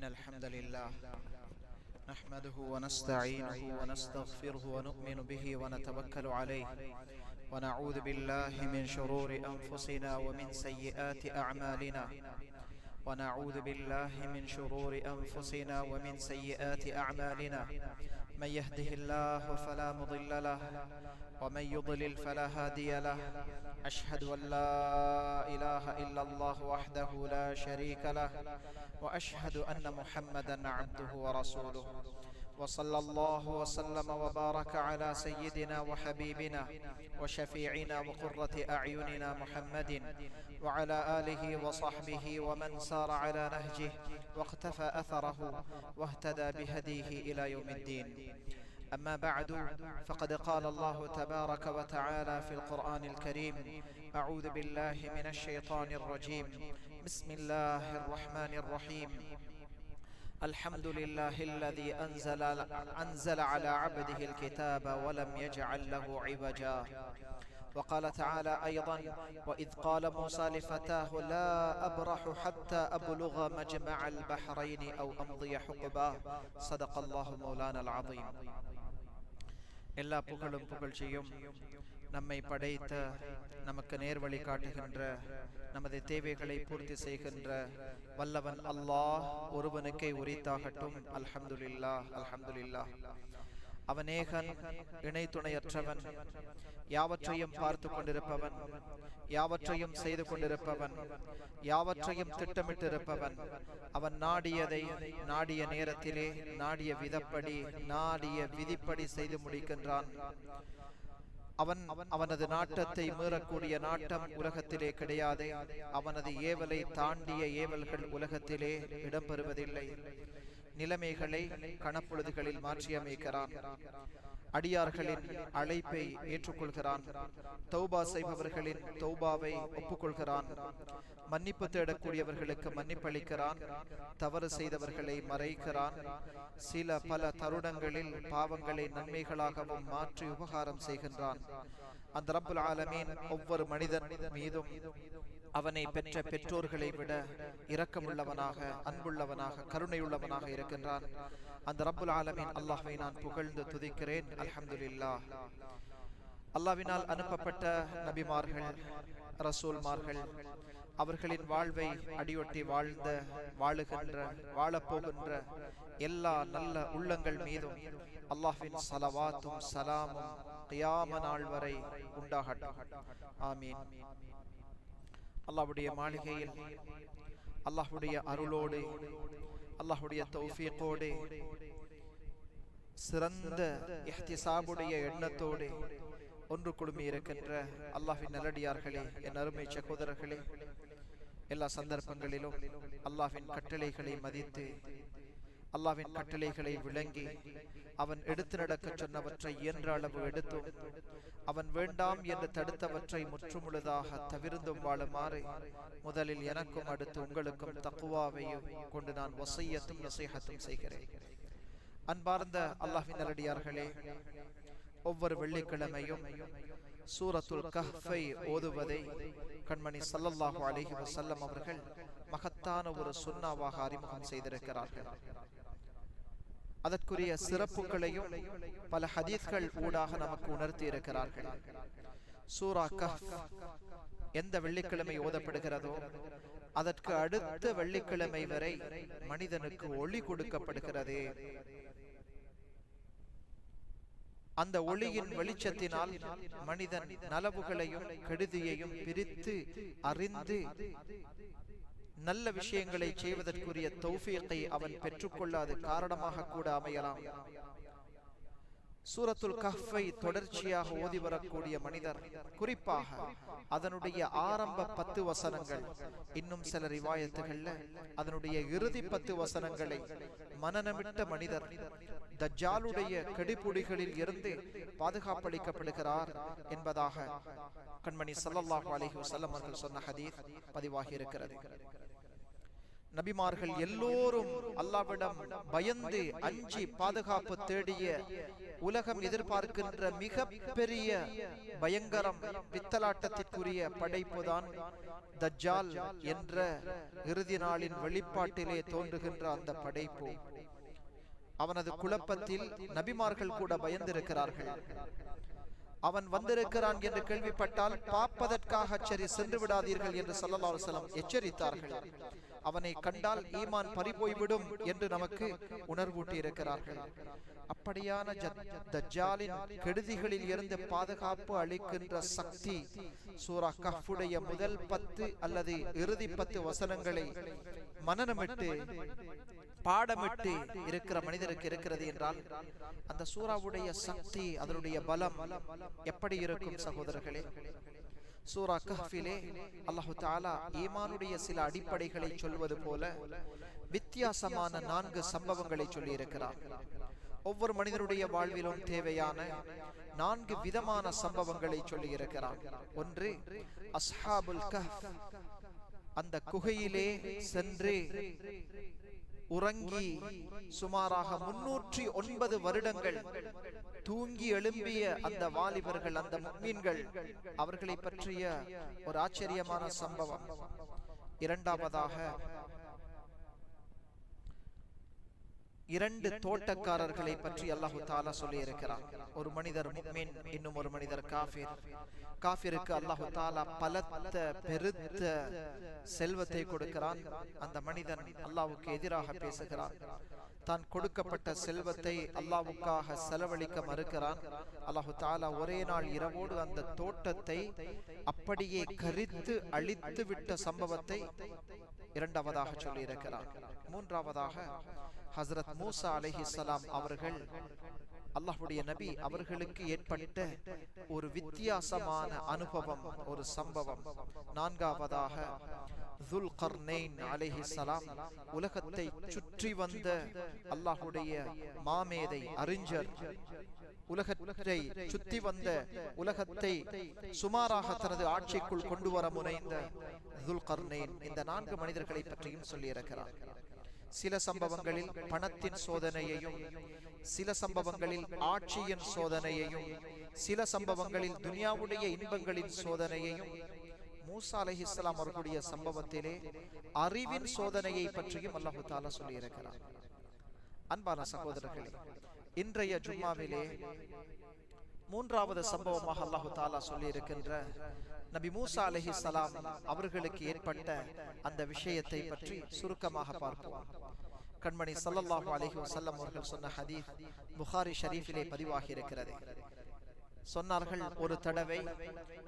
إن الحمد لله نحمده ونستعينه ونستغفره ونؤمن به ونتوكل عليه ونعوذ بالله من شرور أنفسنا ومن سيئات أعمالنا ونعوذ بالله من شرور أنفسنا ومن سيئات أعمالنا من يهده الله فلا مضل له ومن يضلل فلا هادي له أشهد أن لا إله إلا الله وحده لا شريك له وأشهد أن محمدا عبده ورسوله وصلى الله وسلم وبارك على سيدنا وحبيبنا وشفيعنا وقرة أعيننا محمد وعلى آله وصحبه ومن سار على نهجه واقتفى أثره واهتدى بهديه إلى يوم الدين. أما بعد فقد قال الله تبارك وتعالى في القرآن الكريم: أعوذ بالله من الشيطان الرجيم، بسم الله الرحمن الرحيم. الحمد لله الذي أنزل على عبده الكتاب ولم يجعل له عوجا. وقال تعالى أيضا: وإذ قال موسى لفتاه لا أبرح حتى أبلغ مجمع البحرين أو أمضي حقبا. صدق الله مولانا العظيم. எல்லா புகழும் புகழ்ச்சியும் நம்மை படைத்த, நமக்கு நேர்வழி காட்டுகின்ற, நமது தேவைகளை பூர்த்தி செய்கின்ற வல்லவன் அல்லாஹ் ஒருவனுக்கே உரித்தாகட்டும். அல்ஹம்துலில்லாஹ், அல்ஹம்துலில்லாஹ். அவன் ஏகன், இணை துணையற்றவன், யாவற்றையும் பார்த்து கொண்டிருப்பவன், யாவற்றையும் செய்து கொண்டிருப்பவன், யாவற்றையும் திட்டமிட்டிருப்பவன். அவன் நாடியதை நாடிய நேரத்திலே, நாடிய விதப்படி, நாடிய விதிப்படி செய்து முடிக்கின்றான். அவனது நாட்டத்தை மீறக்கூடிய நாட்டம் உலகத்திலே கிடையாது. அவனது ஏவலை தாண்டிய ஏவல்கள் உலகத்திலே இடம்பெறுவதில்லை. நிலைமைகளை கணப்பொழுதுகளில் மாற்றியமைக்கிறான். அடியார்களின் அழைப்பை ஏற்றுக்கொள்கிறான். தௌபா செய்பவர்களின் தௌபாவை ஒப்புக்கொள்கிறான். மன்னிப்பு தேடக்கூடியவர்களுக்கு மன்னிப்பளிக்கிறான். தவறு செய்தவர்களை மறைக்கிறான். பல தருணங்களில் பாவங்களை நன்மைகளாகவும் மாற்றி உபகாரம் செய்கின்றான். அந்த ரப்புல் ஆலமீன் ஒவ்வொரு மனிதன் மீதும் அவனை பெற்ற பெற்றோர்களை விட இரக்கமுள்ளவனாக, அன்புள்ளவனாக, கருணையுள்ளவனாக இருக்கின்றான். அந்த ரப்புல் ஆலமீன் அல்லாஹ்வை நான் புகழ்ந்து துதிக்கிறேன். அல்ஹம்துலில்லாஹ். அல்லாஹ்வினால் அனுப்பப்பட்ட நபிமார்கள், ரசூல்மார்கள், அவர்களின் வாழ்வை அடியொட்டி வாழுகின்ற, வாழப்போகின்ற எல்லா நல்ல உள்ளங்கள் மீதும் அல்லாஹ்வின் ஸலவாத்தும் ஸலாமும் கியாம நாள் வரை உண்டாகட்டும். ஆமீன். அல்லாஹ்வுடைய மாளிகையில் அல்லாஹ்வுடைய அருளோடு, அல்லாஹ்வுடைய தௌஃபீகோடு, சிறந்த இஹ்திசாபுடைய எண்ணத்தோடு ஒன்று குழுமி இருக்கின்ற அல்லாஹ்வின் நல்லடியார்களே, என் அருமை சகோதரர்களே, எல்லா சந்தர்ப்பங்களிலும் அல்லாஹ்வின் கட்டளைகளை மதித்து, அல்லாஹ்வின் கட்டளைகளை விளங்கி, அவன் எடுத்து நடக்க சொன்னவற்றை இயன்ற அளவு எடுத்தும், அவன் வேண்டாம் என்று தடுத்தவற்றை முற்றுமுழுதாக தவிர்த்தும் வாழுமாறு முதலில் எனக்கும் அடுத்து உங்களுக்கும் தக்வாவையும் கொண்டு நான் வஸியத்தும் நஸீஹத்தும் செய்கிறேன். அன்பார்ந்த அல்லாஹ்வின் நல்லடியார்களே, ஒவ்வொரு வெள்ளிக்கிழமையும் சூரத்துல் கஹ்ஃபை ஓதுவதை கண்மணி ஸல்லல்லாஹு அலைஹி வஸல்லம் அவர்கள் மகத்தான ஒரு சுன்னாவாக அறிமுகம் செய்திருக்கிறார்கள். அதற்குரிய சிறப்புகளையும் பல ஹதீஸ்கள் ஊடாக நமக்கு உணர்த்தி இருக்கிறார்கள். சூரா கஹ்ஃப் எந்த வெள்ளிக்கிழமை ஓதப்படுகிறதோ அதற்கு அடுத்த வெள்ளிக்கிழமை வரை மனிதனுக்கு ஒளி கொடுக்கப்படுகிறது. அந்த ஒளியின் வெளிச்சத்தினால் மனிதன் நலவுகளையும் கெடுதியையும் பிரித்து அறிந்து நல்ல விஷயங்களை செய்வதற்குரிய தௌஃபீகை அவன் பெற்றுக்கொள்ளாது காரணமாக கூட அமையலாம். சூரத்துல் கஹ்ஃபை தொடர்ச்சியாக ஓதி வரக்கூடிய மனிதர், குறிப்பாக அதனுடைய ஆரம்ப 10 வசனங்கள், இன்னும் சில ரிவாயத்துகள்ல அதனுடைய இறுதி 10 வசனங்களை மனநமிட்ட மனிதர் தஜ்ஜாலுடைய கெடிபுடிகளில் இருந்து பாதுகாப்பளிக்கப்படுகிறார் என்பதாக கண்மணி ஸல்லல்லாஹு அலைஹி வஸல்லம் அவர்கள் சொன்ன ஹதீஸ் பதிவாகி இருக்கிறது. நபிமார்கள் எல்லோரும் அல்லாஹ்விடம் பயந்து அஞ்சி பாதுகாப்பு தேடிய உலகம் எதிர்பார்க்கின்ற மிக பெரிய பயங்கரம் பித்தலாட்டத்திற்குரிய படைப்புதான் தஜ்ஜால் என்ற இறுதி நாளின் வெளிப்பாட்டிலே தோன்றுகின்ற அந்த படைப்பு. அவனது குழப்பத்தில் நபிமார்கள் கூட பயந்திருக்கிறார்கள். அவன் வந்திருக்கிறான் என்று கேள்விப்பட்டால் பார்ப்பதற்காக சரி சென்று விடாதீர்கள் என்று ஸல்லல்லாஹு அலைஹி வஸல்லம் எச்சரித்தார்கள். அவனை கண்டால் ஈமான் பறிபோய்விடும் என்று நமக்கு உணர்வூட்டி இருக்கிறார்கள். அப்படியான தஜ்ஜாலின் கெடுதிகளில் இருந்து பாதுகாப்பு அளிக்கின்ற சக்தி சூரா கஹ்ஃபுடைய முதல் 10 அல்லது இறுதி 10 வசனங்களை மனனமிட்டு பாடமிட்டு இருக்கிற மனிதருக்கு இருக்கிறது என்றால் அந்த சூராவுடைய சக்தி, அதனுடைய பலம் எப்படி இருக்கும் சகோதரர்களே? சூரா கஹ்ஃபிலே அல்லாஹு தஆலா ஈமானுடைய சில அடிப்படைகளை சொல்வது போல வித்தியாசமான 4 சம்பவங்களை சொல்லி இருக்கிறார். ஒவ்வொரு மனிதனுடைய வாழ்விலும் தேவையான 4 விதமான சம்பவங்களை சொல்லி இருக்கிறார். ஒன்று, அஸ்ஹாபுல் கஹ்ஃப், அந்த குகையிலே சென்று உறங்கி சுமாராக 309 வருடங்கள் தூங்கி எழும்பிய அந்த வாலிபர்கள், அந்த முஃமின்கள், அவர்களை பற்றிய ஒரு ஆச்சரியமான சம்பவம். இரண்டாவதாக 2 தோட்டக்காரர்களை பற்றி அல்லாஹு தஆலா சொல்லி இருக்கிறார். ஒரு மனிதர் முஃமின், இன்னும் ஒரு மனிதர் காஃபிர். காஃபிருக்கு அல்லாஹு தஆலா பலத்த பெருத்த செல்வத்தை கொடுக்கிறான். அந்த மனிதன் அல்லாஹ்வுக்கு எதிராக பேசுகிறான். தான் கொடுக்கப்பட்ட செல்வத்தை அல்லாஹ்வுக்காக செலவழிக்க மறுக்கிறான். அல்லாஹு தஆலா ஒரே நாள் இரவோடு அந்த தோட்டத்தை அப்படியே கரித்து அழித்து விட்ட சம்பவத்தை இரண்டாவதாக சொல்லி இருக்கிறார். மூன்றாவதாக ஹஸ்ரத் மூசா அலைஹிஸ்ஸலாம் அவர்கள், அல்லாஹ்வுடைய நபி அவர்களுக்கு ஏற்பட்ட ஒரு வித்தியாசமான அனுபவம், ஒரு சம்பவம். நான்காவதாக துல்கர்னைன் அலைஹிஸ்ஸலாம், உலகத்தை சுற்றி வந்த அல்லாஹ்வுடைய மாமேதை அறிஞர், உலகத்தை சுத்தி வந்த, உலகத்தை சுமாராக தனது ஆட்சிக்குள் கொண்டு வர முனைந்த துல்கர்னைன். இந்த 4 மனிதர்களை பற்றியும் சொல்லி இருக்கிறார். சில சம்பவங்களில் பணத்தின் சோதனையையும், சில சம்பவங்களில் ஆட்சியின் சோதனையையும், சில சம்பவங்களில் துனியாவுடைய இன்பங்களின் சோதனையையும், மூசா அலைஹிஸ்ஸலாம் அவர்களுடைய சம்பவத்திலே அறிவின் சோதனையை பற்றியும் அல்லாஹு தஆலா சொல்லி இருக்கிறார். அன்பான சகோதரர்களே, இன்றைய ஜும்மாவிலே 3வது சம்பவமாக அல்லாஹு தஆலா சொல்லி இருக்கின்ற நபி மூசா அலைஹிஸ்ஸலாம் அவர்களுக்கு ஏற்பட்ட அந்த விஷயத்தை பற்றி சுருக்கமாக பார்ப்போம். கண்மணி ஸல்லல்லாஹு அலைஹி வஸல்லம் அவர்கள் சொன்ன ஹதீஸ் புகாரி ஷரீஃபிலே பதிவாகி இருக்கிறது. சொன்னார்கள், ஒரு தடவை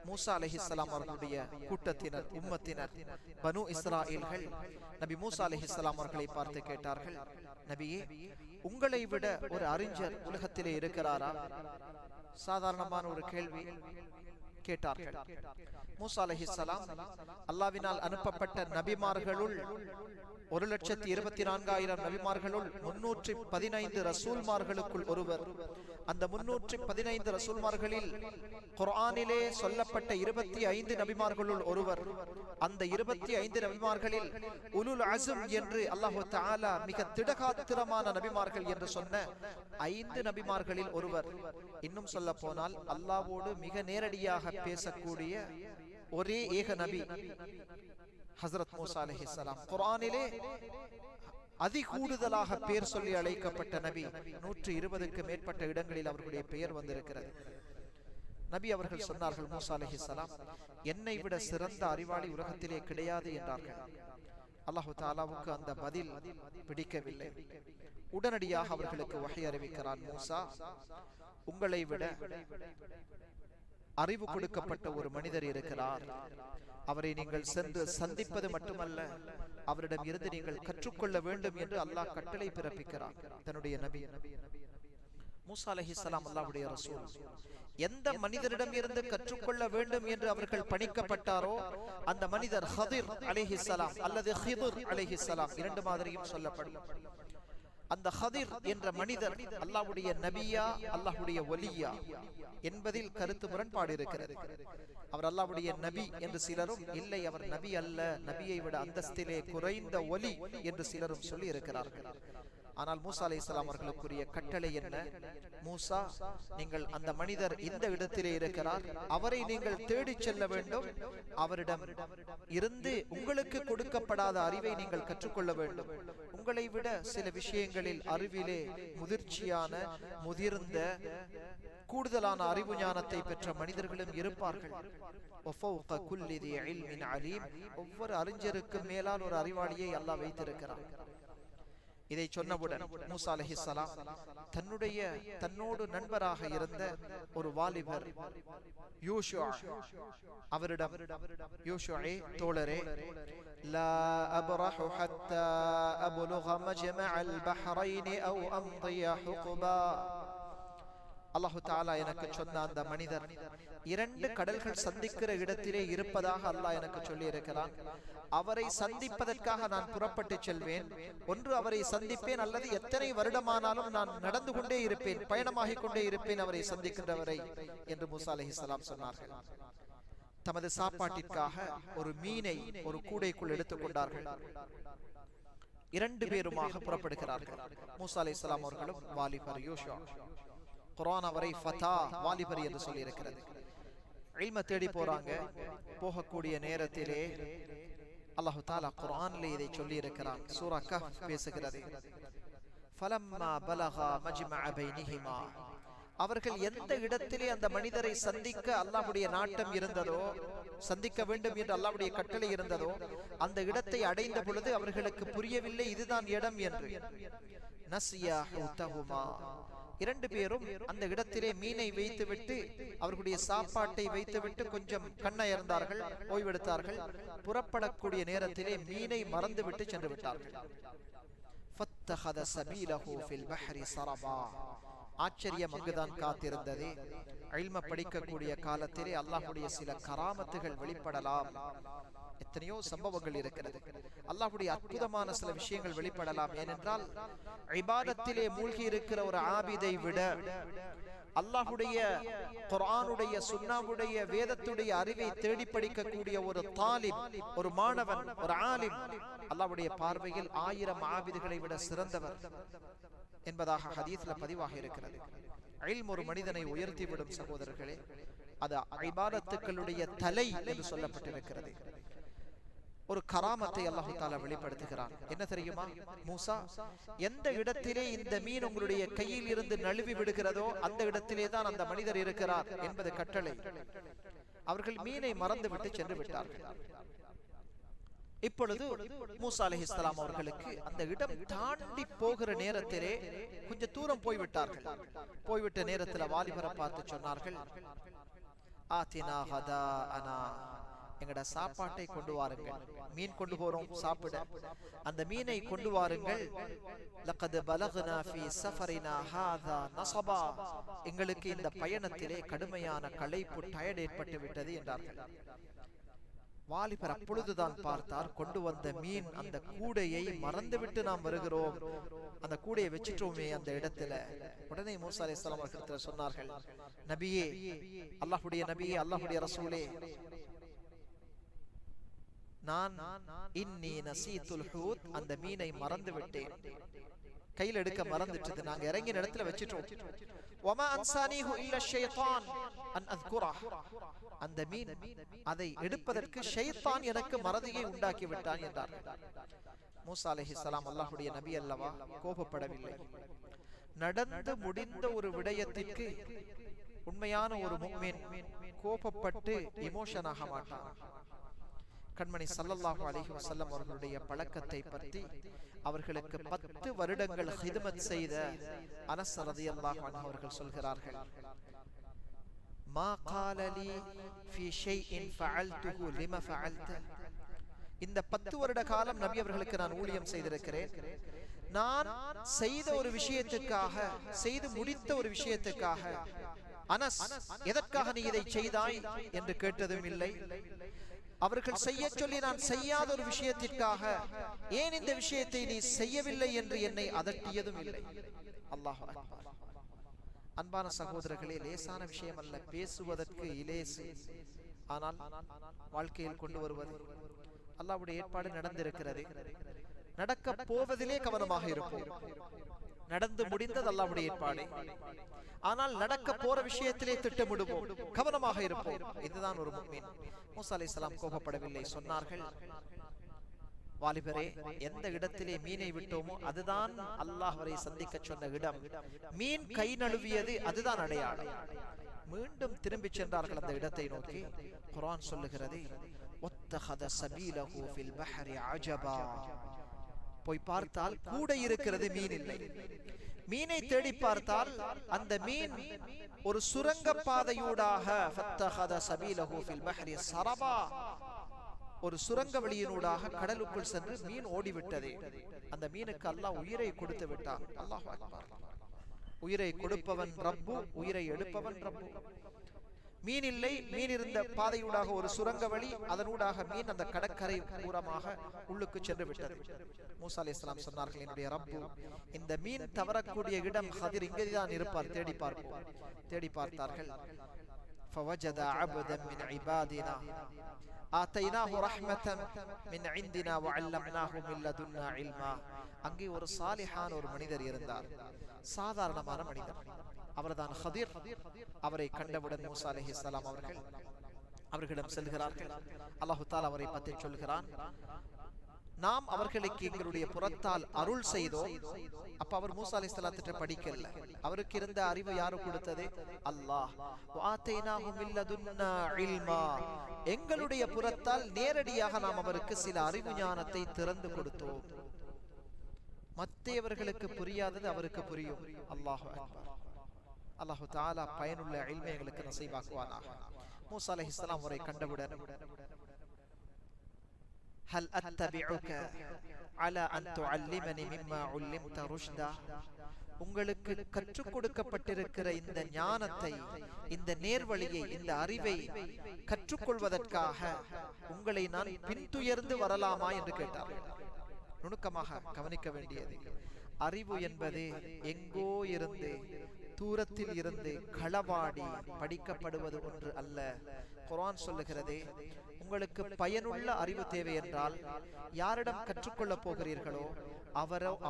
மூசா அலைஹிஸ்ஸலாம் அவர்களுடைய கூட்டத்தினர், உம்மத்தினர், பனு இஸ்ராயீல்கள் நபி மூசா அலைஹிஸ்ஸலாம் அவர்களை பார்த்து கேட்டார்கள், நபியே, உங்களை விட ஒரு அறிஞர் உலகத்திலே இருக்கிறாரா? சாதாரணமான ஒரு கேள்வி கேட்டார்கள். மூசா அலைஹிஸ்ஸலாம் அல்லாஹ்வினால் அனுப்பப்பட்ட நபிமார்களுள் 1,24,000 நபிமார்களுள் 315 ரசூல்மார்களுக்குள் ஒருவர். அந்த 315 ரசூல்மார்களில் குர்ஆனிலே சொல்லப்பட்ட 25 நபிமார்களுள் ஒருவர். அந்த 25 நபிமார்களில் உலுல் அஸ்ம் என்று அல்லாஹ் தஆலா மிக திடகாத்திரமான நபிமார்கள் என்று சொன்ன 5 நபிமார்களில் ஒருவர். இன்னும் சொல்ல போனால் அல்லாஹ்வோடு மிக நேரடியாக பேசக்கூடிய ஒரே ஏக நபி ஹஸ்ரத் மூசா அலைஹிஸ்ஸலாம். குர்ஆனிலே அதிகூடுதலாக பெயர் சொல்லி அழைக்கப்பட்ட நபி. 120க்கு மேற்பட்ட இடங்களில் அவர்களுடைய பெயர் வந்திருக்கிறது. நபி அவர்கள் சொன்னார்கள், மூசா அலைஹிஸ்ஸலாம், என்னை விட சிறந்த அறிவாளி உலகத்திலே கிடையாது என்றார்கள். அல்லாஹ் தஆலாவுக்கு அந்த பதில் பிடிக்கவில்லை. உடனடியாக அவர்களுக்கு வஹி அறிவிக்கிறான், மூசா, உங்களை விட அறிவு கொடுக்கப்பட்ட ஒரு மனிதர் இருக்கிறார். அவரை நீங்கள் சென்று சந்திப்பது மட்டுமல்ல, அவரிடம் இருந்து நீங்கள் கற்றுக்கொள்ள வேண்டும் என்று அல்லாஹ் கட்டளை பிறப்பிக்கிறார். தன்னுடைய நபி மூசா அலைஹிஸ்ஸலாம் அல்லாஹ்வுடைய ரசூல். எந்த மனிதரிடம் இருந்து கற்றுக்கொள்ள வேண்டும் என்று அவர்கள் பணிக்கப்பட்டாரோ அந்த மனிதர் ஹதிர் அலைஹிஸ்ஸலாம் அல்லது ஹிதுர் அலைஹிஸ்ஸலாம், 2 மாதிரியும் சொல்லப்படும். அந்த ஹதிர் என்ற மனிதர் அல்லாஹ்வுடைய நபியா அல்லாஹ்வுடைய வலியா என்பதில் கருத்து முரண்பாடு இருக்கிறது. அவர் அல்லாஹ்வுடைய நபி என்று சிலரும், இல்லை அவர் நபி அல்ல, நபியை விட அந்தஸ்திலே குறைந்த ஒலி என்று சிலரும் சொல்லி இருக்கிறார்கள். ஆனால் மூசா அலைஹிஸ்ஸலாம் அவர்களுக்குரிய கட்டளை என்ன? மூசா, நீங்கள் அந்த மனிதர் இந்த இடத்திலே இருக்கிறார், அவரை நீங்கள் தேடி செல்ல வேண்டும், அவரிடம் இருந்து உங்களுக்கு கொடுக்கப்படாத அறிவை நீங்கள் கற்றுக்கொள்ள வேண்டும். உங்களை விட சில விஷயங்களில் அறிவிலே முதிர்ச்சியான, முதிர்ந்த, கூடுதலான அறிவு ஞானத்தை பெற்ற மனிதர்களும் இருப்பார்கள். ஒவ்வொரு அறிஞருக்கும் மேலால் ஒரு அறிவாளியை அல்லாஹ் வைத்திருக்கிறார். இதை சொன்னவுடன் மூசா அலைஹிஸ்ஸலாம் தன்னோடு நண்பராக இருந்த ஒரு வாலிபர் யூஷுஆ அவரிடம், யூஷுஆ தோழரே, லா அப்ரஹு ஹத்தா அப்லுக மஜ்மஅல் பஹ்ரைன் அவ் அம்திய ஹுக்பா. அல்லாஹு தஆலா எனக்கு சொன்ன அந்த மனிதர் 2 கடல்கள் சந்திக்கிற இடத்திலே இருப்பதாக அல்லாஹ் எனக்கு சொல்லி இருக்கிறான். அவரை சந்திப்பதற்காக நான் புறப்பட்டு செல்வேன். ஒன்று அவரை சந்திப்பேன், அல்லது எத்தனை வருடமானாலும் நான் நடந்து கொண்டே இருப்பேன், பயணமாகிக் கொண்டே இருப்பேன் அவரை சந்திக்கின்றவரை என்று மூசா அலைஹிஸ்ஸலாம் சொன்னார்கள். தமது சாப்பாட்டிற்காக ஒரு மீனை ஒரு கூடைக்குள் எடுத்துக் கொண்டார்கள். 2 பேருமாக புறப்படுகிறார்கள். மூசா அலைஹிஸ்ஸலாம் அவர்களும் வாலிபர் யூஷுஆ. குர்ஆன் அவரை ஃபதா, வாலிபர் என்று சொல்லி இருக்கிறது. இல்ம தேடி போறாங்க. போகக்கூடிய நேரத்திலே அல்லாஹ் தஆலா குர்ஆனிலே இதை சொல்லி இருக்கிறான். சூரா கஹ்ஃப் பேசுகிறது. ஃபலம்மா பலகா மஜ்மஅ பைனிஹிமா. அவர்கள் எந்த இடத்திலே அந்த மனிதரை சந்திக்க அல்லாஹ்வுடைய நாட்டம் இருந்ததோ, சந்திக்க வேண்டும் என்று அல்லாஹ்வுடைய கட்டளை இருந்ததோ, அந்த இடத்தை அடைந்த பொழுது அவர்களுக்கு புரியவில்லை இதுதான் இடம் என்று. நஸ்யா ஹுதஹுமா. 2 பேரும் அந்த இடத்திலே மீனை வைத்துவிட்டு, அவர்களுடைய சாப்பாட்டை வைத்துவிட்டு கொஞ்சம் கண்ணயர்ந்தார்கள், ஓய்வெடுத்தார்கள். புறப்படக்கூடிய நேரத்திலே மீனை மறந்துவிட்டு சென்று விட்டார்கள். ஃபத்தஹத சபீலஹு ஃபில் பஹ்ரி ஸரபா. ஆச்சரியம் அங்குதான் காத்திருந்தது. இல்ம படிக்கக்கூடிய காலத்திலே அல்லாஹ்வுடைய சில கராமத்துகள் வெளிப்படலாம். எத்தனையோ சம்பவங்கள் இருக்கிறது. அல்லாஹ்வுடைய அற்புதமான சில விஷயங்கள் வெளிப்படலாம். ஏனென்றால் இபாதத்திலே மூழ்கி இருக்கிற ஒரு ஆபிதை விட அல்லாஹ்வுடைய குர்ஆனுடைய, சுன்னாவுடைய, வேதத்துடைய அறிவை தேடி படிக்கக்கூடிய ஒரு தாலிப், ஒரு மாணவன், ஒரு ஆலிம் அல்லாஹ்வுடைய பார்வையில் 1000 ஆபிதுகளை விட சிறந்தவர் என்பதாக ஹதீஸ்ல பதிவாக இருக்கிறது. இல்ம் ஒரு மனிதனை உயர்த்திவிடும் சகோதரர்களே. அது இபாதத்துக்களுடைய தலை என்று சொல்லப்பட்டிருக்கிறது. ஒரு கராமத்தை அல்லாஹ் தஆலா வெளிப்படுத்துகிறான். என்ன தெரியுமா? மூசா, எந்த இடத்திலே இந்த மீன் உங்களுடைய கையில் இருந்து நழுவி விடுகிறதோ அந்த இடத்திலே தான் அந்த மனிதர் இருக்கிறார் என்பது கட்டளை. அவர்கள் மீனை மறந்துவிட்டு சென்று விட்டார்கள். இப்பொழுது மூசா அலைஹிஸ்ஸலாம் அவர்களுக்கு அந்த இடம் தாண்டி போகிற நேரத்திலே கொஞ்சம் தூரம் போய்விட்டார்கள். போய்விட்ட நேரத்தில் வாலிபரை பார்த்து சொன்னார்கள், ஆத்தினா ஹதாஅனா, எங்கட சாப்பாட்டை கொண்டு வாருங்கள், மீன் கொண்டு போறோம் சாப்பிட, அந்த மீனை கொண்டு வாருங்கள். லகத் பலக்னா ஃபீ சஃபரினா ஹாதா நஸபா, எங்களுக்கு இந்த பயணத்திலே கடுமையான களைப்பு, டயர்ட் ஏற்பட்டு விட்டது என்றார்கள். வாலிபர் அப்பொழுதுதான் பார்த்தார், கொண்டு வந்த மீன் அந்த கூடையை மறந்துவிட்டு நாம் வருகிறோம், அந்த கூடையை வச்சிட்டோமே அந்த இடத்துல. உடனே மூசா அலைஹிஸ்ஸலாம் அவர்கள் சொன்னார்கள், நபியே, அல்லாஹ்வுடைய நபியே, அல்லாஹ்வுடைய ரசூலே, நான் இன்னி நசீதுல் ஹூத், அந்த மீனை மறந்து விட்டேன், கையில் எடுக்க மறந்துட்டது, நாங்க இறங்கின இடத்துல வச்சிட்டோம். வமா அன்சானிஹு இல்ல ஷைத்தான் அன் அஸ்குரஹ், அந்த மீன், அதை எடுப்பதற்கு ஷைத்தான் எனக்கு மறதியை உண்டாக்கி விட்டான் என்றார். மூசா அலைஹிஸ்ஸலாம் அல்லாஹ்வுடைய நபி அல்லவா, கோபப்படவில்லை. நடந்து முடிந்த ஒரு விடயத்திற்கு உண்மையான ஒரு முஃமின் கோபப்பட்டு எமோஷன் ஆக மாட்டான். கண்மணி ஸல்லல்லாஹு அலைஹி வஸல்லம் அவர்களுடைய பழக்கத்தை பற்றி அவர்களுக்கு 10 வருடங்கள் ஹிதமத் செய்த அனஸ் ரலியல்லாஹு அன்ஹு அவர்கள் சொல்கிறார்கள், மா قال لي في شيء فعلته لما فعلت. இந்த 10 வருட காலம் நபி அவர்களுக்கு நான் ஊழியம் செய்திருக்கிறேன். நான் செய்த ஒரு விஷயத்துக்காக, செய்து முடித்த ஒரு விஷயத்துக்காக, அனஸ் எதற்காக நீ இதை செய்தாய் என்று கேட்டதும் இல்லை. அவர்கள் செய்ய சொல்லி நான் செய்யாத ஒரு விஷயத்திற்காக ஏன் இந்த விஷயத்தை நீ செய்யவில்லை என்று என்னை அதட்டியதும் இல்லை. அல்லாஹ் அக்பர். அன்பான சகோதரர்களே, லேசான விஷயம் அல்ல பேசுவதற்கு இலேசு, ஆனால் வாழ்க்கையில் கொண்டு வருவது. அல்லாஹ்வுடைய ஏற்பாடு நடந்திருக்கிறது, நடக்க போவதிலே கவனமாக இருப்போம். நடந்து முடிந்தது அல்லாஹ்வுடைய ஏற்பாடு, ஆனால் நடக்க போற விஷயத்திலே திட்டமிடுவோம், கவனமாக இருப்போம். இதுதான் ஒரு முஃமின். மூசா அலைஹிஸ்ஸலாம் கோபப்படவில்லை, சொன்னார்கள், வாலிபரே, எந்த இடத்திலே மீனை விட்டோமோ அதுதான் அல்லாஹ் வரை சந்திக்க சொன்ன இடம். மீன் கை நழுவியது, அதுதான் அடையாளம். மீண்டும் திரும்பி சென்றார்கள் அந்த இடத்தை நோக்கி. குர்ஆன் சொல்லுகிறது, ஒத்தஹத சபீலஹு ஃபில் பஹரி அஜபா. போய் பார்த்தால் கூட இருக்கிறது, மீன் இல்லை. மீனை தேடி பார்த்தால் அந்த மீன் ஒரு சுரங்க பாதையூடாக, ஃபத்தஹத சபீலஹு ஃபில் பஹரி சரபா, ஒரு சுரங்க வழியினூடாக கடலுக்குள் சென்று மீன் ஓடிவிட்டது. அந்த மீனுக்கு அல்லாஹ் உயிரை கொடுத்து விட்டான். அல்லாஹ் அக்பர். உயிரை கொடுப்பவன் ரப்பு, உயிரை எடுப்பவன் ரப்பு. மீன் இல்லை, மீன் இருந்த பாதையூடாக ஒரு சுரங்க வழி, அதனூடாக மீன் அந்த கடற்கரை பூரமாக உள்ளுக்கு சென்று விட்டது. மூசா அலைஹிஸ்ஸலாம் சொன்னார்கள், என்னுடைய ரப்பு, இந்த மீன் தவறக்கூடிய இடம் ஹதிர் இங்கேதான் இருப்பார், தேடி பார்ப்போம். தேடி பார்த்தார்கள். فوجد عبدا من عبادنا آتيناه رحمة من عندنا وعلمناه من لدنا علما. அங்கே ஒரு சாலிஹான ஒரு மனிதர் இருந்தார், சாதாரணமான மனிதர். அவர்தான் ஹதிர். அவரை கண்டவுடன் மூசா அலைஹிஸ்ஸலாம் அவர்களிடம் செல்கிறார்கள். அல்லாஹ் தஆலா அவரை பற்றி சொல்கிறான், நாம் அவர்களுக்கு எங்களுடைய புறத்தால் அருள் செய்தோம். அப்ப அவர் மூசா அலைஹிஸ்ஸலாத்திட்ட படிக்கல, அவருக்கு இருந்த அறிவு யாரு கொடுத்தது? அல்லாஹ். வஆதைனாஹு மின் லதுன்னா இல்மா, எங்களுடைய புறத்தால் நேரடியாக நாம் அவருக்கு சில அறிவு ஞானத்தை திறந்து கொடுத்தோம். மற்றவர்களுக்கு புரியாதது அவருக்கு புரியும். அல்லாஹு அக்பர். அல்லாஹ் தஆலா பயனுள்ள இல்மை எங்களுக்கு நசீபாக்குவானாக. மூசா அலைஹிஸ்ஸலாம் அவரை கண்டவுடன், ஹல் அத்தபிஉக அலா அன் துஅல்லிமனி மிம்மா உல்லிம்த ருஷ்தா, உங்களுக்கு கற்றுக் கொடுக்கப்பட்டிருக்கிற இந்த ஞானத்தை, இந்த நேர்வழியை, இந்த அறிவை கற்றுக்கொள்வதற்காக உங்களை நான் பின்துயர்ந்து வரலாமா என்று கேட்டார்கள். நுணுக்கமாக கவனிக்க வேண்டியது, அறிவு என்பது எங்கோ இருந்து, தூரத்தில் இருந்து களவாடி படிக்கப்படுவது ஒன்று அல்ல. குர்ஆன் சொல்லுகிறது, உங்களுக்கு பயனுள்ள அறிவு தேவை என்றால் யாரிடம் கற்றுக்கொள்ள போகிறீர்களோ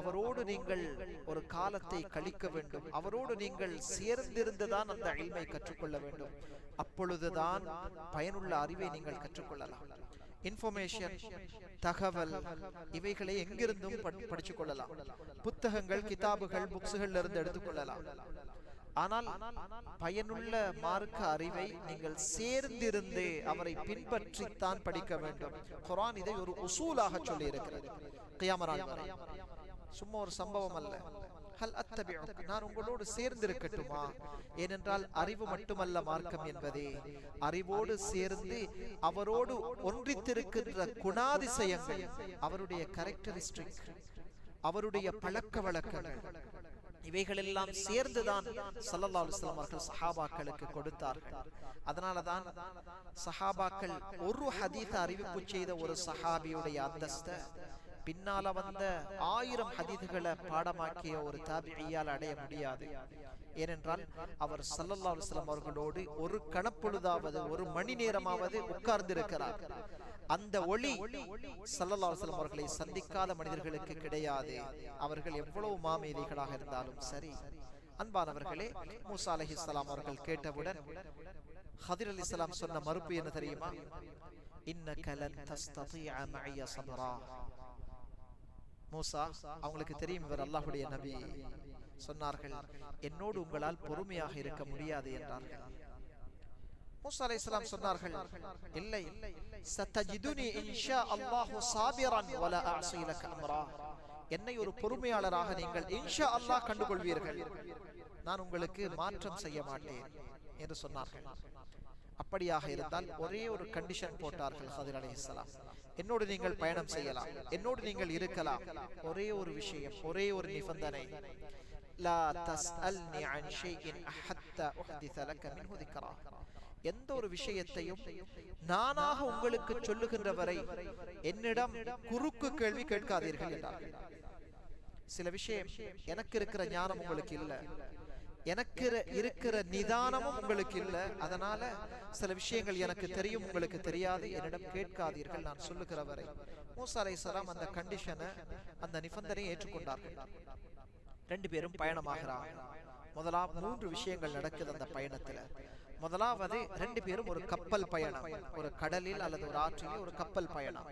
அவரோடு நீங்கள் ஒரு காலத்தை கழிக்க வேண்டும், அவரோடு நீங்கள் சேர்ந்திருந்துதான் அந்த இல்மை கற்றுக்கொள்ள வேண்டும். அப்பொழுதுதான் பயனுள்ள அறிவை நீங்கள் கற்றுக்கொள்ளலாம். இன்ஃபர்மேஷன், தகவல், இவைகளை எங்கிருந்தும் படிச்சுக் கொள்ளலாம். புத்தகங்கள், கிதாபுகள், புக்ஸுகள்ல இருந்து எடுத்துக்கொள்ளலாம். ஆனால் பயனுள்ள மார்க்க அறிவை நீங்கள் சேர்ந்திருந்து அவரை பின்பற்றித்தான் படிக்க வேண்டும். குர்ஆன் இதை ஒரு உசூலாக சொல்லி இருக்கிறது. கியாமத் நாள் வரை சும்மா ஒரு சம்பவம் அல்ல. ஹல் அத்தபிஉக, நான் உங்களோடு சேர்ந்திருக்கட்டுமா? ஏனென்றால் அறிவு மட்டுமல்ல மார்க்கம் என்பதே, அறிவோடு சேர்ந்து அவரோடு ஒன்றித்திருக்கின்ற குணாதிசயங்கள், அவருடைய கேரக்டரிஸ்டிக், அவருடைய பழக்க வழக்கங்கள், இவைகளெல்லாம் சேர்ந்துதான் ஸல்லல்லாஹு அலைஹி வஸல்லம் அவர்கள் சஹாபாக்களுக்கு கொடுத்தார்கள். அதனாலதான் சஹாபாக்கள் ஒரு ஹதீஸ் அறிவிப்பு செய்த ஒரு சஹாபியுடைய அந்தஸ்தை பின்னால வந்த 1000 ஹதீஸ்களை பாடமாக்கிய ஒரு தாபிஈயால் அடைய முடியாது. ஏனென்றால் அவர் ஸல்லல்லாஹு அலைஹி வஸல்லம் அவர்களோடு ஒரு கணப்பொழுதாவது, ஒரு மணி நேரமாவது உட்கார்ந்திருக்கிறார். அந்த ஒளி ஸல்லல்லாஹு அலைஹி வஸல்லம் அவர்களை சந்திக்காத மனிதர்களுக்கு கிடையாது, அவர்கள் எவ்வளவு மாமேதைகளாக இருந்தாலும் சரி. அன்பானவர்களே, மூசா அலைஹிஸ்ஸலாம் அவர்கள் கேட்டவுடன் ஹதிர் அலைஹிஸ்ஸலாம் சொன்ன மறுப்பு என்ன தெரியுமா? இன்னக லன் தஸ்ததீஅ மஇய ஸப்ரா. மூசா, அவங்களுக்கு தெரியும் இவர் அல்லாஹ்வுடைய நபி, சொன்னார்கள், என்னோடு உங்களால் பொறுமையாக இருக்க முடியாது என்றார்கள். மூசா அலைஹிஸ்ஸலாம் சொன்னார்கள், இல்லை, சதஜிதுனி இன்ஷா அல்லாஹு சாபிரன் வலா அஸீ லக அம்ரா, என்னை ஒரு பொறுமையாளராக நீங்கள் இன்ஷா அல்லாஹ் கண்டுகொள்வீர்கள், நான் உங்களுக்கு மாற்றம் செய்ய மாட்டேன் என்று சொன்னார்கள். அப்படியாக இருந்தால் ஒரே ஒரு கண்டிஷன் போட்டார்கள் ஹதிர் அலைஹிஸ்ஸலாம், என்னோடு நீங்கள் பயணம் செய்யலாம், என்னோடு நீங்கள் இருக்கலாம். ஒரே ஒரு விஷயம், ஒரே ஒரு நிபந்தனை, லா தஸ்அல்னி அன் ஷைஇன் ஹத்தா உஹ்திஸ லக மின்ஹு ذிக்ரா, எந்த ஒரு விஷயத்தையும் நானாக உங்களுக்கு சொல்லுகின்ற வரை என்னிடம் குறுக்கு கேள்வி கேட்காதீர்கள் என்றார்கள். சில விஷயம் எனக்கு இருக்கிற ஞானம் உங்களுக்கு இல்லை, எனக்கு இருக்கிற நிதானமும் உங்களுக்கு இல்லை, அதனால சில விஷயங்கள் எனக்கு தெரியும் உங்களுக்கு தெரியாது, என்னிடம் கேட்காதீர்கள் நான் சொல்லுகிற வரை. மூசா அலைஹிஸ்ஸலாம் அந்த கண்டிஷனை, அந்த நிபந்தனையை ஏற்றுக்கொண்டார்கள். 2 பேரும் பயணமாகிறாங்க. முதலாவது 3 விஷயங்கள் நடக்குது அந்த பயணத்துல. முதலாவது 2 பேரும் ஒரு கப்பல் பயணம், ஒரு கடலில் அல்லது ஒரு ஆற்றிலே ஒரு கப்பல் பயணம்.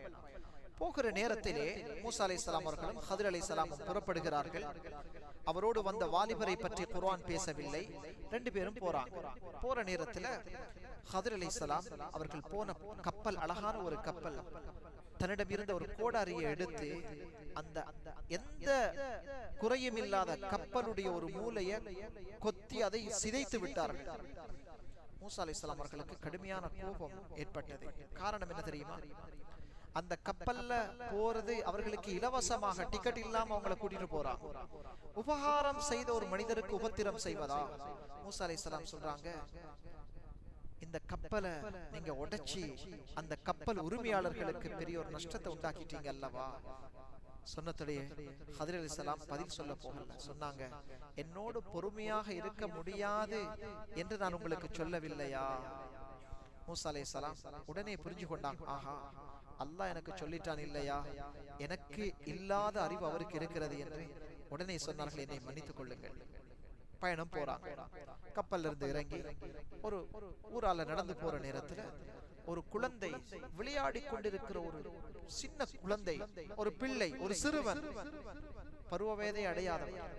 போகிற நேரத்திலே மூசா அலைஹிஸ்ஸலாம் அவர்களும் ஹித்ர் அலைஹிஸ்ஸலாமும் புறப்படுகிறார்கள். அவரோடு வந்த வாலிபரை பற்றி குர்ஆன் பேசவில்லை. 2 பேரும் போறாங்க. போற நேரத்துல ஹித்ர் அலைஹிஸ்ஸலாம் அவர்கள் போன கப்பல் அழகான ஒரு கப்பல், தன்னிடம் இருந்த ஒரு கோடாரியை எடுத்து அந்த எந்த குறையும் இல்லாத கப்பலுடைய ஒரு மூலையை கொத்தி அதை சிதைத்து விட்டார்கள். மூசா அலைஹிஸ்ஸலாம் அவர்களுக்கு கடுமையான கோபம் ஏற்பட்டது. காரணம் என்ன தெரியுமா? அந்த கப்பல்ல போறது அவர்களுக்கு இலவசமாக, டிக்கெட் இல்லாம அவங்களை கூட்டிட்டு போறாங்க. உபகாரம் செய்த ஒரு மனிதருக்கு உபத்திரம் செய்வதா? மூசா அலைஹிஸ்ஸலாம் சொல்றாங்க, இந்த கப்பலை நீங்க உடைச்சி அந்த கப்பல் உரிமையாளர்களுக்கு பெரிய ஒரு நஷ்டத்தை உண்டாக்கிட்டீங்க அல்லவா? சொன்னதுடைய ஹித்ர் அலைஹிஸ்ஸலாம் பதில் சொல்ல போகல. சொன்னாங்க, என்னோடு பொறுமையாக இருக்க முடியாது என்று நான் உங்களுக்கு சொல்லவில்லையா? மூசா அலைஹிஸ்ஸலாம் உடனே புரிஞ்சு கொண்டாங்க, ஆஹா, அல்லாஹ் எனக்கு சொல்லிட்டான் இல்லையா, எனக்கு இல்லாத அறிவு அவருக்கு இருக்கிறது என்று. உடனே சொன்னார்கள், என்னை மன்னித்துக் கொள்ளுங்கள். பயணம் போறாங்க. கப்பல்ல இருந்து இறங்கி ஒரு ஊரால நடந்து போற நேரத்துல ஒரு குழந்தை, விளையாடி கொண்டிருக்கிற ஒரு சின்ன குழந்தை, ஒரு பிள்ளை, ஒரு சிறுவன், பருவவேதை அடையாதவன்,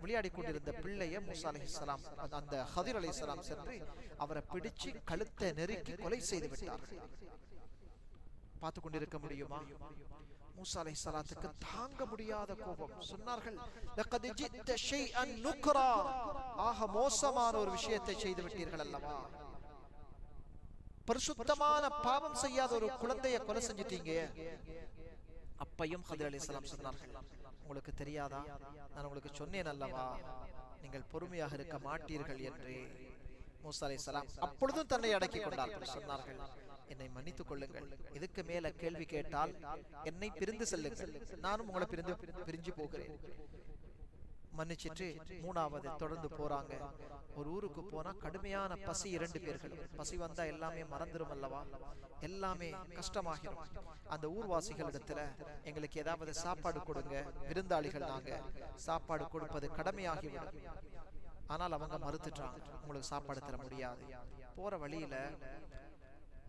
விளையாடி கொண்டிருந்த பிள்ளைய மூசா அலைஹிஸ்ஸலாம் அந்த ஹித்ர் அலைஹிஸ்ஸலாம் சென்று அவரை பிடிச்சு கழுத்தை நெருக்கி கொலை செய்து விட்டார்கள். பார்த்து கொண்டிருக்க முடியுமா? மூசா அலைஹிஸ்ஸலாத்துக்கு தாங்க முடியாத கோபம். சொன்னார்கள், லகத் ஜித்த ஷைஅன் நுக்ரா, ஆக மோசமான ஒரு விஷயத்தை செய்து விட்டீர்கள் அல்லவா? பரிசுத்தமான பாவம் செய்யாத ஒரு குழந்தையை கொலை செஞ்சிட்டீங்க. அப்பையும் ஹித்ர் அலைஹிஸ்ஸலாம் சொன்னார்கள், உங்களுக்கு தெரியாதா, நான் உங்களுக்கு சொன்னேன் அல்லவா, நீங்கள் பொறுமையாக இருக்க மாட்டீர்கள் என்று. மூசா அலைஹிஸ்ஸலாம் அப்பொழுதும் தன்னை அடக்கிக் கொண்டார்கள். சொன்னார்கள், என்னை மன்னித்துக் கொள்ளுங்கள், இதுக்கு மேல கேள்வி கேட்டால் என்னை பிரிந்து செல்லுங்கள், நானும் உங்களை பிரிஞ்சு போகிறேன். மன்னிச்சிட்டு 3வது தொடர்ந்து போறாங்க. ஒரு ஊருக்கு போனா கடுமையான பசி, 2 பேர்களும். பசி வந்தா எல்லாமே மறந்துடும் அல்லவா, எல்லாமே கஷ்டமாகிடும். அந்த ஊர்வாசிகள் இடத்துல எங்களுக்கு ஏதாவது சாப்பாடு கொடுங்க, விருந்தாளிகள் நாங்க, சாப்பாடு கொடுப்பது கடமையாகிவிடும். ஆனால் அவங்க மறுத்துட்டாங்க, உங்களுக்கு சாப்பாடு தர முடியாது. போற வழியில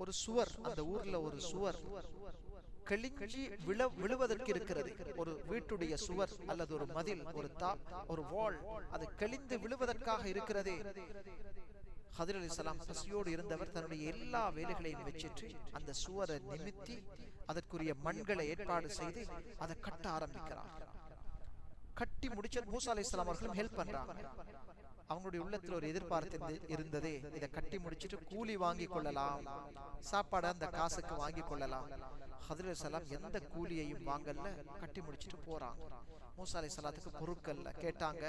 ஒரு சுவர், அந்த ஊர்ல ஒரு சுவர் கிழிஞ்சி விழுவதற்கு இருக்கிறது. ஒரு வீட்டுடைய சுவர் அல்லது ஒரு மதில், ஒரு வால், அது கிழிந்து விழுவதற்காக இருக்கிறது. ஹித்ர் அலைஹிஸ்ஸலாம் பசியோடு இருந்தவர் தன்னுடைய எல்லா வேலைகளையும் வச்சிட்டு அந்த சுவரை நிமித்தி அதற்குரிய மண்களை ஏற்பாடு செய்து அதை கட்ட ஆரம்பிக்கிறார். கட்டி முடிச்ச மூசா அலைஹிஸ்ஸலாம் அவர்களும் ஹெல்ப் பண்றாங்க. அவங்களுடைய உள்ளத்துல ஒரு எதிர்பார்ப்பு இருந்ததே, இதை கட்டி முடிச்சிட்டு கூலி வாங்கி கொள்ளலாம், சாப்பாடு அந்த காசுக்கு வாங்கி கொள்ளலாம். ஹித்ர் அலைஹிஸ்ஸலாம் எந்த கூலியையும் வாங்கல, கட்டி முடிச்சிட்டு போறாங்க. மூசா அலைஹிஸ்ஸலாத்துக்கு பொறுக்கல்ல. கேட்டாங்க,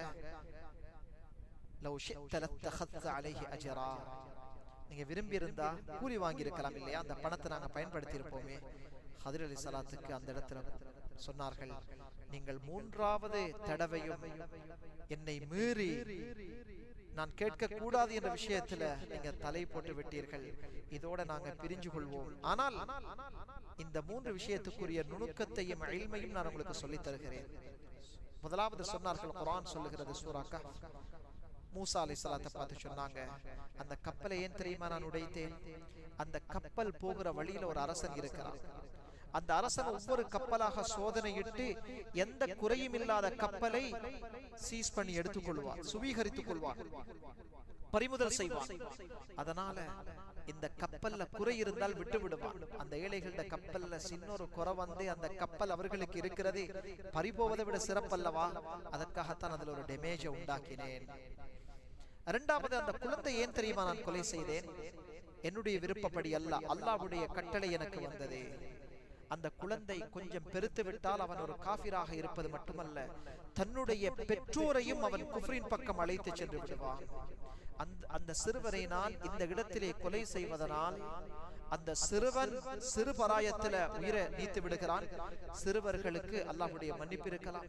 லவ் ஷி'த லத்தഖذت عليه اجرا, நீங்க விரும்பி இருந்தா கூலி வாங்கி இருக்கலாம் இல்லையா, அந்த பணத்தை நாங்க பயன்படுத்தி இருப்போமே. ஹித்ர் அலைஹிஸ்ஸலாத்துக்கு அந்த இடத்துல சொன்னார்கள், நீங்கள் 3வது தடவையும் என்னை மீறி நான் கேட்க கூடாது என்ற விஷயத்துல நீங்க தலை போட்டு விட்டீர்கள், இதோட நாங்க பிரிஞ்சு கொள்வோம். ஆனால் இந்த 3 விஷயத்துக்குரிய நுணுக்கத்தையும் இல்மையும் நான் உங்களுக்கு சொல்லி தருகிறேன். முதலாவது சொன்னார்கள், குர்ஆன் சொல்லுகிறது, சூரா கஹ்ஃப், மூசா அலைஹிஸ்ஸலாத்தை பார்த்து சொன்னாங்க, அந்த கப்பலை ஏன் தெரியுமா நான் உடைத்தேன்? அந்த கப்பல் போகிற வழியில ஒரு அரசன் இருக்கிறான். அந்த அரசன் ஒவ்வொரு கப்பலாக சோதனையிட்டு எந்த குறையும் இல்லாத கப்பலை சீஸ் பண்ணி எடுத்துக் கொள்வார், சுவீகரித்துக் கொள்வார், பறிமுதல் செய்வார். அதனால இந்த கப்பல்ல குறை இருந்தால் விட்டு விடுவான். அந்த ஏழைகள கப்பல்ல சின்ன ஒரு குறை வந்து அந்த கப்பல் அவர்களுக்கு இருக்கிறது பறிபோவதை விட சிறப்பல்லவா, அதற்காகத்தான் அதுல ஒரு டேமேஜை உண்டாக்கினேன். 2வது, அந்த குழந்தை ஏன் தெரியுமா நான் கொலை செய்தேன்? என்னுடைய விருப்பப்படி அல்ல, அல்லாஹ்வுடைய கட்டளை எனக்கு வந்தது. அந்த குழந்தை கொஞ்சம் பெருத்து விட்டால் அவன் ஒரு காஃபிராக இருப்பது மட்டுமல்ல, தன்னுடைய பெற்றோரையும் அவன் குஃப்ரின் பக்கம் அழைத்து சென்று விடுவான். அந்த சிறுவரை நான் இந்த இடத்திலே கொலை செய்வதனால் அந்த சிறுவன் சிறு பராயத்தில் உயிரை நீத்து விடுகிறான். சிறுவர்களுக்கு அல்லாஹ்வுடைய மன்னிப்பு இருக்கலாம்.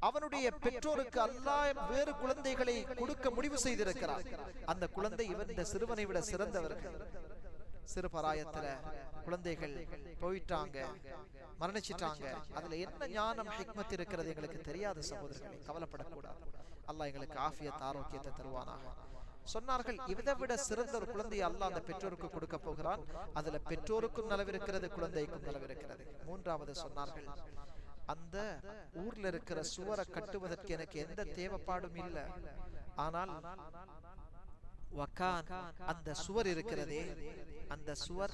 அவனுடைய பெற்றோருக்கு அல்லாஹ் வேறு குழந்தைகளை கொடுக்க முடிவு செய்திருக்கிறார். அந்த குழந்தை இந்த சிறுவனை விட சிறந்தவர்கள். சிறு பராயத்துல குழந்தைகள் போயிட்டாங்க, மரணிச்சிட்டாங்க. அதுல என்ன ஞானம் ஹிக்மத் இருக்கிறது எங்களுக்கு தெரியாது சகோதரர்களை. கவலைப்படக்கூடாது. அல்லாஹ் எங்களுக்கு ஆஃபியத் ஆரோக்கியத்தை தருவானாக. சொன்னார்கள், இதை விட சிறந்த ஒரு குழந்தையை அல்லாஹ் அந்த பெற்றோருக்கு கொடுக்க போகிறான். அதுல பெற்றோருக்கும் நலவிருக்கிறது, குழந்தைக்கும் நலவிருக்கிறது. மூன்றாவது சொன்னார்கள், அந்த ஊர்ல இருக்கிற சுவரை கட்டுவதற்கு எனக்கு எந்த தேவைப்பாடும் இல்லை. ஆனால் அந்த சுவர் இருக்கிறதே, அந்த சுவர்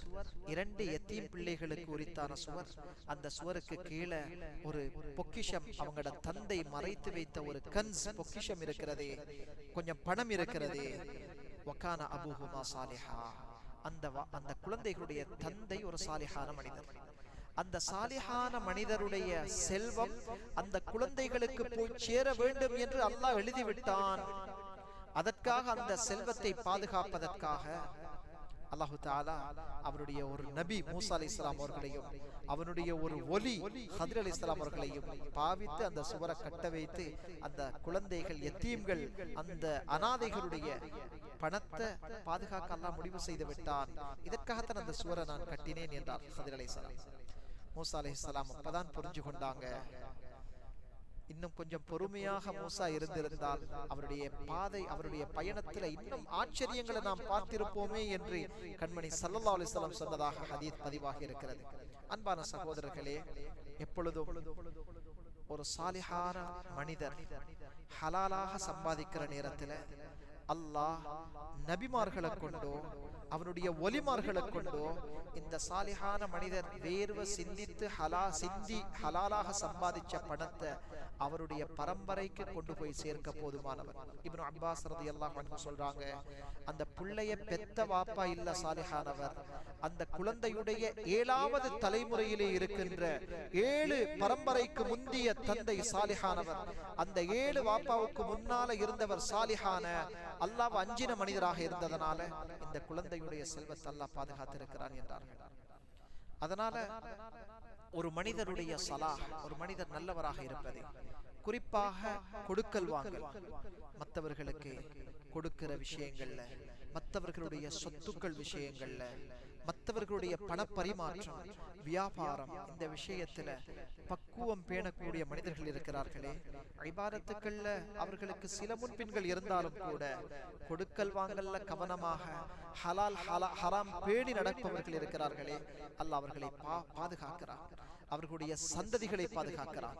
2 எத்தீம் பிள்ளைகளுக்கு உரித்தான சுவர். அந்த சுவருக்கு கீழே ஒரு பொக்கிஷம், அவங்களோட தந்தை மறைத்து வைத்த ஒரு கன்ஸ் பொக்கிஷம் இருக்கிறதே, கொஞ்சம் பணம் இருக்கிறதே. வகான அபூஹுமா சாலிஹா. அந்த குழந்தைகளுடைய தந்தை ஒரு சாலிஹான மனிதர். அந்த சாலிஹான மனிதருடைய செல்வம் அந்த குழந்தைகளுக்கு போய் சேர வேண்டும் என்று அல்லாஹ் எழுதிவிட்டான். அதற்காக அந்த செல்வத்தை பாதுகாப்பதற்காக அல்லாஹு தஆலா அவருடைய ஒரு நபி மூசா அலைஹிஸ்ஸலாம் அவர்களையும் அவனுடைய ஒரு ஒலி ஹித்ர் அலைஹிஸ்ஸலாம் அவர்களையும் பாவித்து அந்த சுவரை கட்ட வைத்து அந்த குழந்தைகள் எத்தீம்கள் அந்த அனாதைகளுடைய பணத்தை பாதுகாக்க அல்லாஹ் முடிவு செய்து விட்டான். இதற்காகத்தான் அந்த சுவரை நான் கட்டினேன் என்றார் ஹித்ர் அலைஹிஸ்ஸலாம். மூசா அலைஹிஸ்ஸலாம் அப்பதான் புரிஞ்சு கொண்டாங்க. இன்னும் கொஞ்சம் பொறுமையாக மூசா இருந்திருந்தால் அவருடைய பயணத்துல இன்னும் ஆச்சரியங்களை நாம் பார்த்திருப்போமே என்று கண்மணி ஸல்லல்லாஹு அலைஹி வஸல்லம் சொன்னதாக ஹதீஸ் பதிவாக இருக்கிறது. அன்பான சகோதரர்களே, எப்பொழுதும் ஒரு சாலிஹான மனிதர் ஹலாலாக சம்பாதிக்கிற நேரத்தில் அல்லாஹ் நபிமார்களை கொண்டோ அவனுடைய ஒலிமார்களை கொண்டோ இந்த சாலிஹான மனிதர் வேர்வை சிந்தித்து ஹலாலாக சம்பாதிச்ச பணத்தை அவருடைய பரம்பரைக்கு கொண்டு போய் சேர்க்க போதுமானவர். இப்னு அப்பாஸ் ரலியல்லாஹு அன்ஹு சொல்றாங்க, அந்த பிள்ளைய பெத்த வாப்பா இல்ல சாலிஹானவர், அந்த குழந்தையுடைய 7வது தலைமுறையிலே இருக்கின்ற 7 பரம்பரைக்கு முந்திய தந்தை சாலிஹானவர். அந்த 7 வாப்பாவுக்கு முன்னால இருந்தவர் சாலிஹான அல்லாஹ் அஞ்சின மனிதராக இருந்ததனால இந்த குழந்தையுடைய செல்வத்தை அல்லாஹ் பாதுகாத்திருக்கிறான் என்றார்கள். அதனால ஒரு மனிதருடைய சலாஹ், ஒரு மனிதர் நல்லவராக இருப்பது, குறிப்பாக கொடுக்கல் வாங்கல், மற்றவர்களுக்கு கொடுக்கிற விஷயங்கள்ல, மற்றவர்களுடைய சொத்துக்கள் விஷயங்கள்ல, மற்றவர்களுடைய பணப்பரிமாற்றம், வியாபாரம், இந்த விஷயத்துல பக்குவம் பேணக்கூடிய மனிதர்கள் இருக்கிறார்களே, இபாதத்துக்கள்ல அவர்களுக்கு சில முன்பின்கள் இருந்தாலும் கூட கொடுக்கல் வாங்கல்ல கவனமாக ஹலால் ஹராம் பேணி நடப்பவர்கள் இருக்கிறார்களே, அல்லாஹ் அவர்களை பாதுகாக்கிறார். அவர்களுடைய சந்ததிகளை பாதுகாக்கிறார்.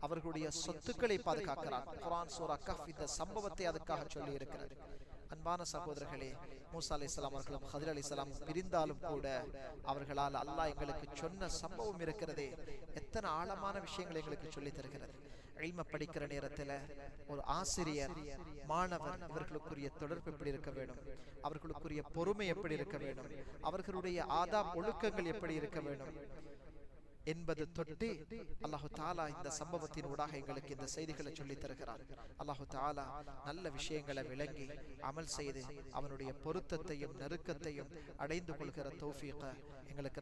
அவர்களுடைய சொத்துக்களை பாதுகாக்கிறார். குர்ஆன் சூரா கஹ்ஃப் இந்த சம்பவத்தை அதுக்காக சொல்லி இருக்கிறது. அன்பான சகோதரர்களே, மூசா அலைஹிஸ்ஸலாம் அவர்களும் ஹித்ர் அலைஹிஸ்ஸலாம் பிரிந்தாலும் கூட அவர்களால் அல்லாஹ் எங்களுக்கு சொன்ன சம்பவம் இருக்கிறதே, எத்தனை ஆழமான விஷயங்களை எங்களுக்கு சொல்லி தருகிறது. இல்ம படிக்கிற நேரத்தில் ஒரு ஆசிரியர் மாணவர் இவர்களுக்குரிய தொடர்பு எப்படி இருக்க வேண்டும், அவர்களுக்குரிய பொறுமை எப்படி இருக்க வேண்டும், அவர்களுடைய ஆதாப் ஒழுக்கங்கள் எப்படி இருக்க வேண்டும் என்பது தொட்டு அல்லாஹு தஆலா இந்த சம்பவத்தின் ஊடாக எங்களுக்கு இந்த செய்திகளை சொல்லி தருகிறார். அல்லாஹு தஆலா நல்ல விஷயங்களை விளங்கி அமல் செய்து அவனுடைய பொருத்தத்தையும் நெருக்கத்தையும் அடைந்து கொள்கிற தௌஃபீக எங்களுக்கு